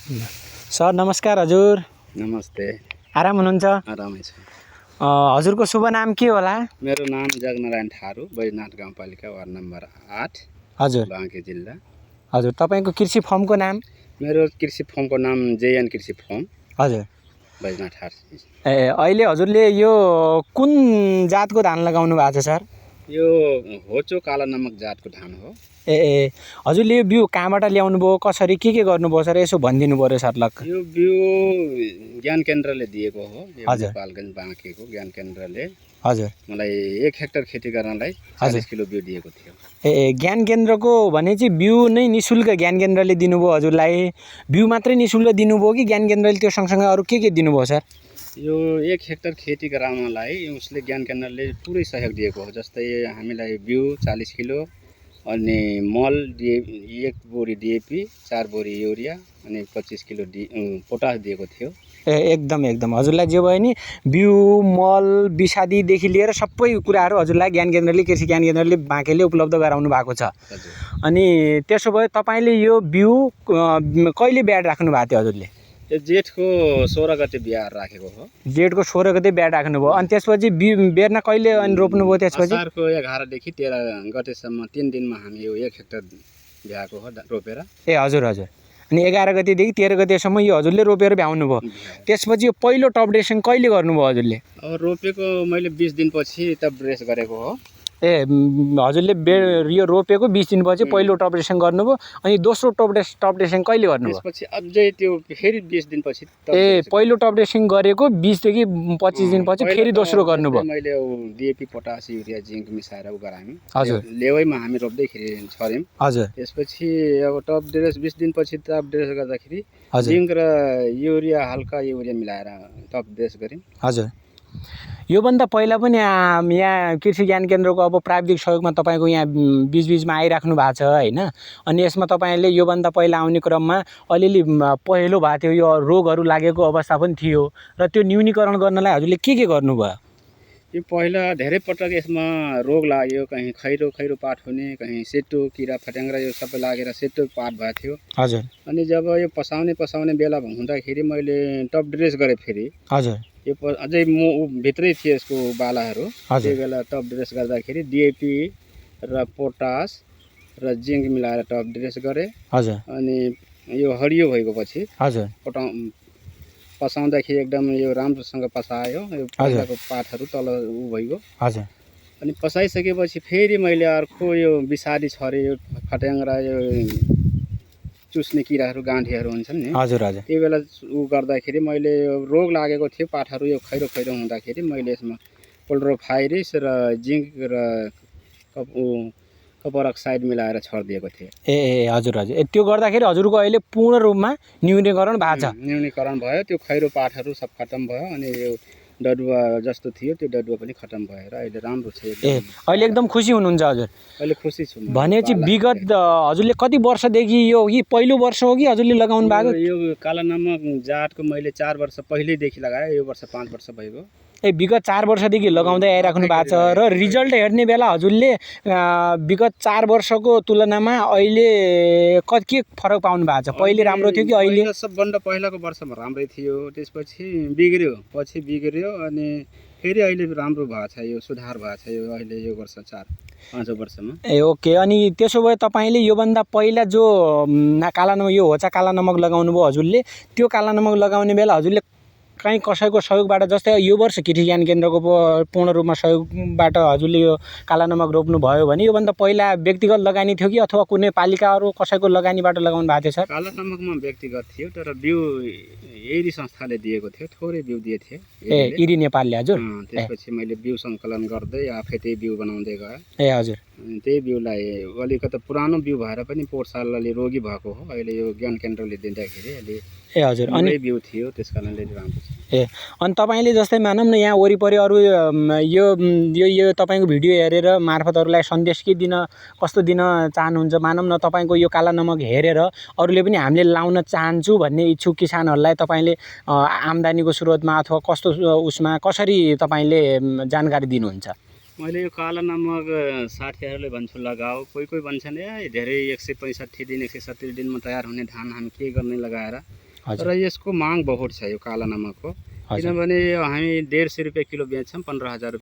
Sir नमस्कार हजुर। नमस्ते। आराम हुनुहुन्छ? आरामै छु। हजुरको शुभ नाम के होला? मेरो नाम जगनारायण थारू, बैजनाथ गाउँपालिका वार्ड नम्बर 8, हजुर बाँके जिल्ला। हजुर। तपाईँको कृषि फर्मको नाम? मेरो कृषि फर्मको नाम जेएन कृषि फर्म, हजुर। बैजनाथ थारू। अहिले हजुरले यो कुन जातको धान लगाउनु भएको छ सर? यो होचो काला नमक जातको धान हो। हजुरले यो बिउ कहाँबाट ल्याउनु भयो, कसरी के गर्नुभयो सर, यसो भनिदिनु पर्यो सर लक। यो बिउ ज्ञान केन्द्रले दिएको हो। यो हजुर। नेपालगञ्ज बाँकेको ज्ञान केन्द्रले हजुर मलाई 1 हेक्टर खेती गर्नलाई 40 किलो बिउ दिएको थियो। ज्ञान केन्द्रको भने चाहिँ बिउ नै निःशुल्क ज्ञान केन्द्रले दिनुभयो हजुरलाई? बिउ मात्रै निःशुल्क दिनुभयो कि ज्ञान केन्द्रले त्यो सँगसँगै अरू के दिनुभयो सर? यो 1 हेक्टर खेती गराउनलाई उसले ज्ञान केन्द्रले पुरै सहयोग दिएको हो। जस्तै हामीलाई बिउ 40 किलो अनि मल 1 बोरी डिएपी, 4 बोरी युरिया अनि 25 किलो पोटास दिएको थियो। एकदम हजुरलाई जे भयो नि बिउ मल विषादीदेखि लिएर सबै कुराहरू हजुरलाई ज्ञान केन्द्रले कृषि ज्ञान केन्द्रले बाँकेले उपलब्ध गराउनु भएको छ। अनि त्यसो भए तपाईँले यो बिउ कहिले ब्याड राख्नु भएको थियो हजुरले? यो जेठको 16 गते बियाएर राखेको हो। जेठको 16 गते ब्याड राख्नुभयो। अनि त्यसपछि बेर्ना कहिले अनि रोप्नुभयो? त्यसपछि असारको 11 देखि 13 गतेसम्म 3 दिनमा हामी यो 1 हेक्टर भ्याएको हो रोपेर। हजुर। अनि 11 गतेदेखि 13 गतेसम्म यो हजुरले रोपेर भ्याउनु भयो। त्यसपछि यो पहिलो टप ड्रेसिङ कहिले गर्नुभयो हजुरले? अब रोपेको मैले 20 दिनपछि टप ड्रेस गरेको हो। हजुरले यो रोपेको 20 दिनपछि पहिलो टप ड्रेसिङ गर्नुभयो। अनि दोस्रो टप ड्रेसिङ कहिले गर्नुभयो? त्यसपछि अझै त्यो फेरि 20 दिनपछि पहिलो टप ड्रेसिङ गरेको 20 देखि 25 दिनपछि फेरि दोस्रो गर्नुभयो। मैले डिएपी पोटास युरिया जिङ्क मिसाएर गरायौँ। हजुर। लेवैमा हामी रोप्दैखेरि छर्यौँ। हजुर। त्यसपछि अब टप ड्रेस 20 दिनपछि टप ड्रेस गर्दाखेरि जिङ्क र युरिया हल्का युरिया मिलाएर टप ड्रेस गऱ्यौँ। हजुर। योभन्दा पहिला पनि यहाँ कृषि ज्ञान केन्द्रको अब प्राविधिक सहयोगमा तपाईँको यहाँ बिचबिचमा आइराख्नु भएको छ होइन? अनि यसमा तपाईँले योभन्दा पहिला आउने क्रममा अलिअलि पहेँलो भएको थियो, यो रोगहरू लागेको अवस्था पनि थियो र त्यो न्यूनीकरण गर्नलाई हजुरले के गर्नुभयो? यो पहिला धेरै पटक यसमा रोग लाग्यो, कहीँ खैरो पात हुने, कहीँ सेतो किरा फट्याङ्ग्रा यो सबै लागेर सेतो पात भएको थियो। हजुर। अनि जब यो पसाउने बेला हुँदाखेरि मैले टप ड्रेस गरेँ फेरि। हजुर। यो अझै भित्रै थियो यसको बालाहरू। त्यो बेला टप ड्रेस गर्दाखेरि डिएपी र पोटास र जिङ्क मिलाएर टप ड्रेस गरेँ। हजुर। अनि यो हरियो भएको पछि हजुर पसाउँदाखेरि एकदम यो राम्रोसँग पसायो। यो पहिलाको पातहरू तल भइगयो। हजुर। अनि पसाइसकेपछि फेरि मैले अर्को यो विषादी छरेँ, यो फट्याङ्ग्रा यो चुस्ने किराहरू गाँठीहरू हुन्छन् नि। हजुर। त्यो बेला गर्दाखेरि मैले रोग लागेको थियो पातहरू यो खैरो हुँदाखेरि मैले यसमा क्लोरोफाइरिस र जिङ्क र कपर अक्साइड मिलाएर छरिदिएको थिएँ। हजुर। त्यो गर्दाखेरि हजुरको अहिले पूर्ण रूपमा न्यूनीकरण भएको छ? न्यूनीकरण भयो। त्यो खैरो पातहरू सब खत्तम भयो। अनि यो डडुवा जस्तो थियो त्यो डडुवा पनि खत्तम भएर अहिले राम्रो छ। अहिले एकदम खुसी हुनुहुन्छ हजुर? अहिले खुसी छु। भनेपछि विगत हजुरले कति वर्षदेखि यो पहिलो वर्ष हो कि हजुरले लगाउनु भएको? यो काला नमक जातको मैले 4 वर्ष पहिल्यैदेखि लगाएँ। यो वर्ष 5 वर्ष भइगयो। विगत 4 वर्षदेखि लगाउँदै आइराख्नु भएको छ र रिजल्ट हेर्ने बेला हजुरले विगत 4 वर्षको तुलनामा अहिले के फरक पाउनु भएको छ? पहिले राम्रो थियो कि अहिले? सबभन्दा पहिलाको वर्षमा राम्रै थियो, त्यसपछि बिग्रियो, पछि बिग्रियो अनि फेरि अहिले राम्रो भएको छ। यो सुधार भएको छ यो अहिले यो वर्ष 4-5 वर्षमा। ओके। अनि त्यसो भए तपाईँले योभन्दा पहिला जो काला नमक यो होचा काला नमक लगाउनु भयो हजुरले, त्यो काला नमक लगाउने बेला हजुरले कहीँ कसैको सहयोगबाट, जस्तै यो वर्ष कृषि ज्ञान केन्द्रको पूर्ण रूपमा सहयोगबाट हजुरले यो काला नमक रोप्नु भयो भने योभन्दा पहिला व्यक्तिगत लगानी थियो कि अथवा कुनै पालिकाहरू कसैको लगानीबाट लगाउनु भएको थियो सर? काला नमकमा व्यक्तिगत थियो, तर बिउ एरी संस्थाले दिएको थियो, थोरै बिउ दिएको थिए। इरी नेपालले? हजुर। त्यसपछि मैले बिउ सङ्कलन गर्दै आफै त्यही बिउ बनाउँदै गएँ। हजुर। त्यही बिउलाई अलिकति पुरानो बिउ भएर पनि पोहोर साल अलि रोगी भएको हो। अहिले यो ज्ञान केन्द्रले दिँदाखेरि अलि हजुर। अनि बिउ थियो, त्यस कारणले राम्रो छ। अनि तपाईँले जस्तै मानौँ न यहाँ वरिपरि अरू यो तपाईँको भिडियो हेरेर मार्फतहरूलाई सन्देश के दिन कस्तो दिन चाहनुहुन्छ? मानौँ न तपाईँको यो काला नमक हेरेर अरूले पनि हामीले लाउन चाहन्छु भन्ने इच्छुक किसानहरूलाई तपाईँले आम्दानीको स्रोतमा अथवा कस्तो उसमा कसरी तपाईँले जानकारी दिनुहुन्छ? मैले यो काला नमक साथीहरूले भन्छु लगाऊ, कोही भन्छन् धेरै 165 दिन 170 दिनमा तयार हुने धान हामी के गर्ने लगाएर हजुर तर यसको माग बहुत छ यो काला नमकको हजुर किनभने यो हामी 150 रुपियाँ किलो बेच्छौँ 15,000